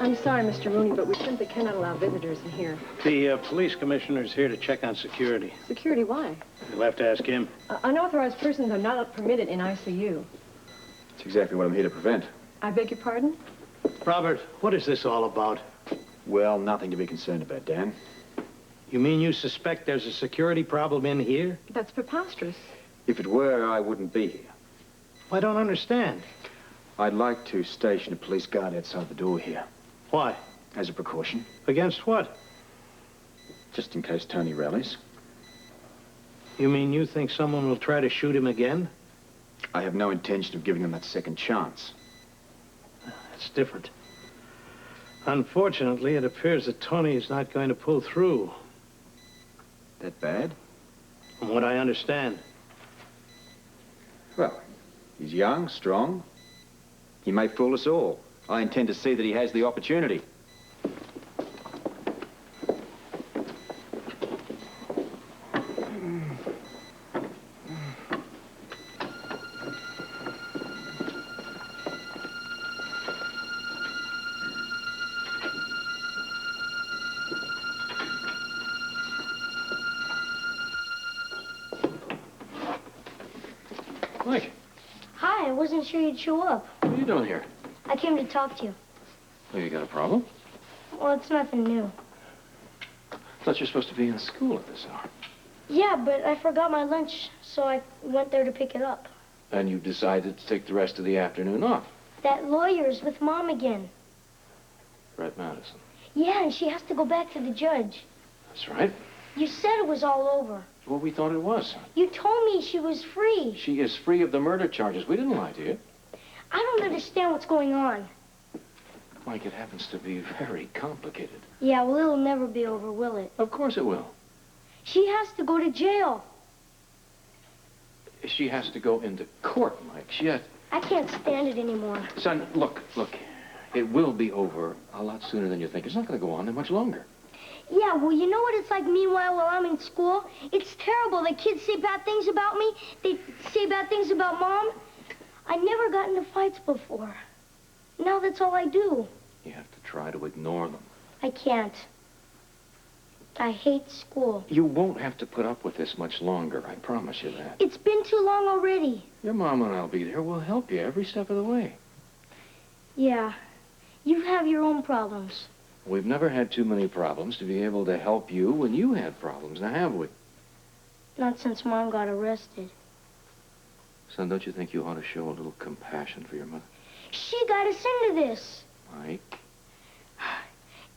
I'm sorry, Mr. Rooney, but we simply cannot allow visitors in here. The police commissioner's here to check on security. Security, why? You'll have to ask him. Unauthorized persons are not permitted in ICU. That's exactly what I'm here to prevent. I beg your pardon? Robert, what is this all about? Well, nothing to be concerned about, Dan. You mean you suspect there's a security problem in here? That's preposterous. If it were, I wouldn't be here. I don't understand. I'd like to station a police guard outside the door here. Why? As a precaution. Against what? Just in case Tony rallies. You mean you think someone will try to shoot him again? I have no intention of giving him that second chance. That's different. Unfortunately, it appears that Tony is not going to pull through. That bad? From what I understand. Well, he's young, strong. He may fool us all. I intend to see that he has the opportunity. Mike. Hi, I wasn't sure you'd show up. What are you doing here? I came to talk to you. Oh, you got a problem? Well, it's nothing new. I thought you're supposed to be in school at this hour. Yeah, but I forgot my lunch, so I went there to pick it up. And you decided to take the rest of the afternoon off? That lawyer's with Mom again. Fred Madison. Yeah, and she has to go back to the judge. That's right. You said it was all over. Well, we thought it was. You told me she was free. She is free of the murder charges. We didn't lie to you. I don't understand what's going on. Mike, it happens to be very complicated. Yeah, well, it'll never be over, will it? Of course it will. She has to go to jail. She has to go into court, Mike. I can't stand it anymore. Son, look. It will be over a lot sooner than you think. It's not going to go on much longer. Yeah, well, you know what it's like meanwhile while I'm in school? It's terrible. The kids say bad things about me. They say bad things about Mom. I never got into fights before. Now that's all I do. You have to try to ignore them. I can't. I hate school. You won't have to put up with this much longer, I promise you that. It's been too long already. Your Mom and I'll be there. We'll help you every step of the way. Yeah. You have your own problems. We've never had too many problems to be able to help you when you had problems, now have we? Not since Mom got arrested. Son, don't you think you ought to show a little compassion for your mother? She got us into this. Mike?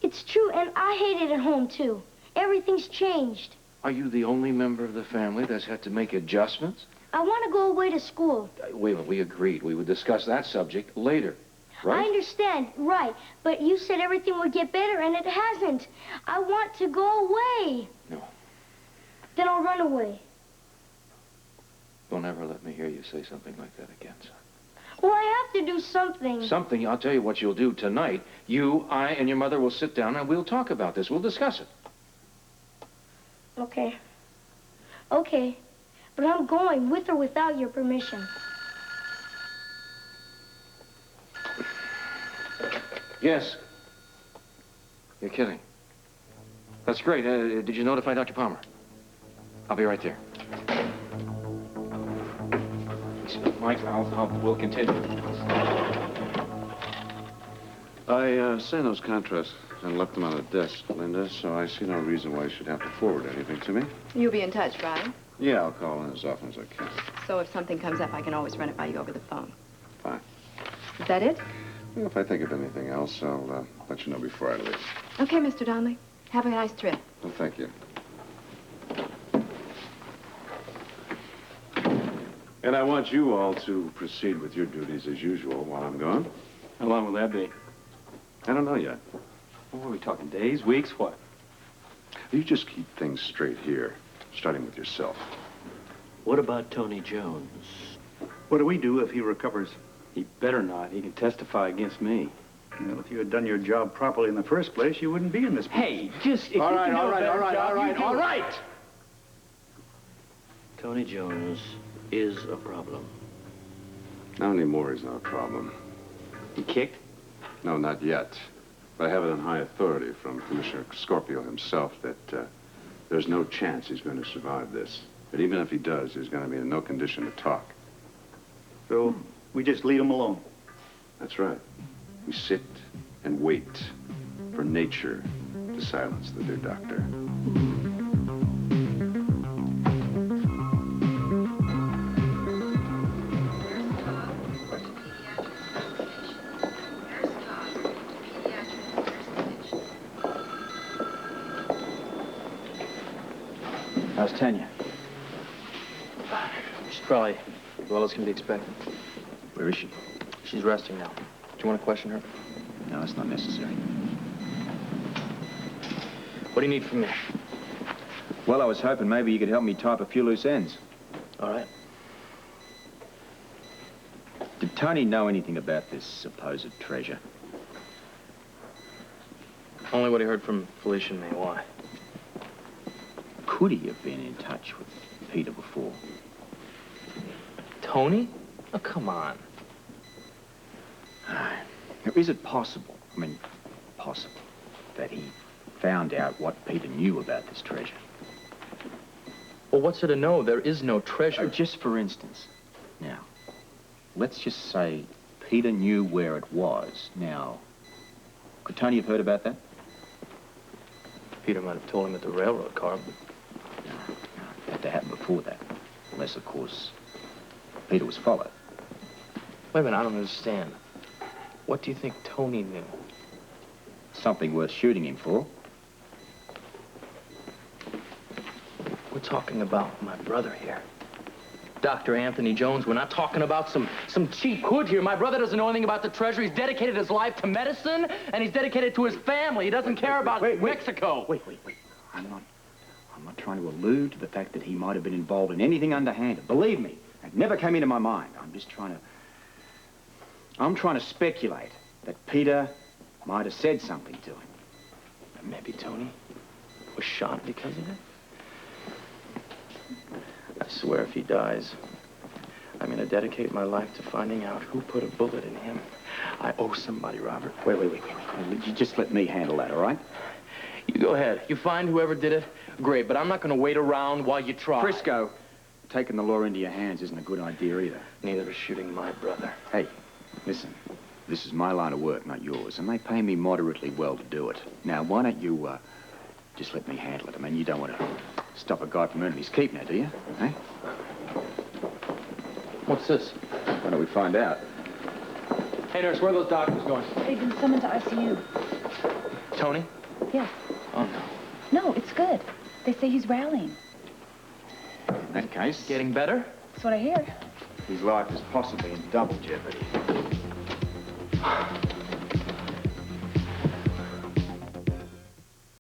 It's true, and I hate it at home, too. Everything's changed. Are you the only member of the family that's had to make adjustments? I want to go away to school. Wait a minute, we agreed we would discuss that subject later, right? I understand, right. But you said everything would get better, and it hasn't. I want to go away. No. Then I'll run away. Don't ever let me hear you say something like that again, son. Well, I have to do something. Something? I'll tell you what you'll do tonight. You, I, and your mother will sit down and we'll talk about this. We'll discuss it. Okay. Okay. But I'm going with or without your permission. Yes. You're kidding. That's great. Did you notify Dr. Palmer? I'll be right there. Mike, we'll continue. I signed those contracts and left them on the desk, Linda, so I see no reason why you should have to forward anything to me. You'll be in touch, right? Yeah, I'll call in as often as I can. So if something comes up, I can always run it by you over the phone. Fine. Is that it? Well, if I think of anything else, I'll let you know before I leave. Okay, Mr. Donnelly. Have a nice trip. Well, thank you. And I want you all to proceed with your duties as usual while I'm gone. How long will that be? I don't know yet. What are we talking, days, weeks, what? You just keep things straight here, starting with yourself. What about Tony Jones? What do we do if he recovers? He better not. He can testify against me. Well, if you had done your job properly in the first place, you wouldn't be in this business. Hey, just... All right. Tony Jones is a problem. Not anymore is not a problem. He kicked? No, not yet. I have it on high authority from Commissioner Scorpio himself that there's no chance he's going to survive this. But even if he does, he's going to be in no condition to talk. So we just leave him alone. That's right. We sit and wait for nature to silence the dear doctor. How's Tanya? She's probably as well as can be expected. Where is she? She's resting now. Do you want to question her? No, it's not necessary. What do you need from me? Well, I was hoping maybe you could help me tie up a few loose ends. All right. Did Tony know anything about this supposed treasure? Only what he heard from Felicia and me. Why? Could he have been in touch with Peter before? Tony? Oh, come on. Now, is it possible, possible, that he found out what Peter knew about this treasure? Well, what's there to know? There is no treasure. Just for instance. Now, let's just say Peter knew where it was. Now, could Tony have heard about that? Peter might have told him at the railroad car, but... No, it had to happen before that. Unless, of course, Peter was followed. Wait a minute, I don't understand. What do you think Tony knew? Something worth shooting him for. We're talking about my brother here. Dr. Anthony Jones. We're not talking about some cheap hood here. My brother doesn't know anything about the treasure. He's dedicated his life to medicine, and he's dedicated to his family. He doesn't care about Mexico. Wait. I'm not trying to allude to the fact that he might have been involved in anything underhanded. Believe me, it never came into my mind. I'm trying to speculate that Peter might have said something to him. Maybe Tony was shot because of it. I swear if he dies, I'm going to dedicate my life to finding out who put a bullet in him. I owe somebody, Robert. Wait. You just let me handle that, all right? You go ahead. You find whoever did it, great, but I'm not going to wait around while you try. Frisco, taking the law into your hands isn't a good idea either. Neither is shooting my brother. Hey, listen, this is my line of work, not yours, and they pay me moderately well to do it. Now, why don't you, just let me handle it? I mean, you don't want to stop a guy from earning his keep now, do you? Eh? What's this? Why don't we find out? Hey, nurse, where are those doctors going? They've been summoned to ICU. Tony? Yes. Oh, no. No, it's good. They say he's rallying. In that case, Getting better? That's what I hear. his life is possibly in double jeopardy.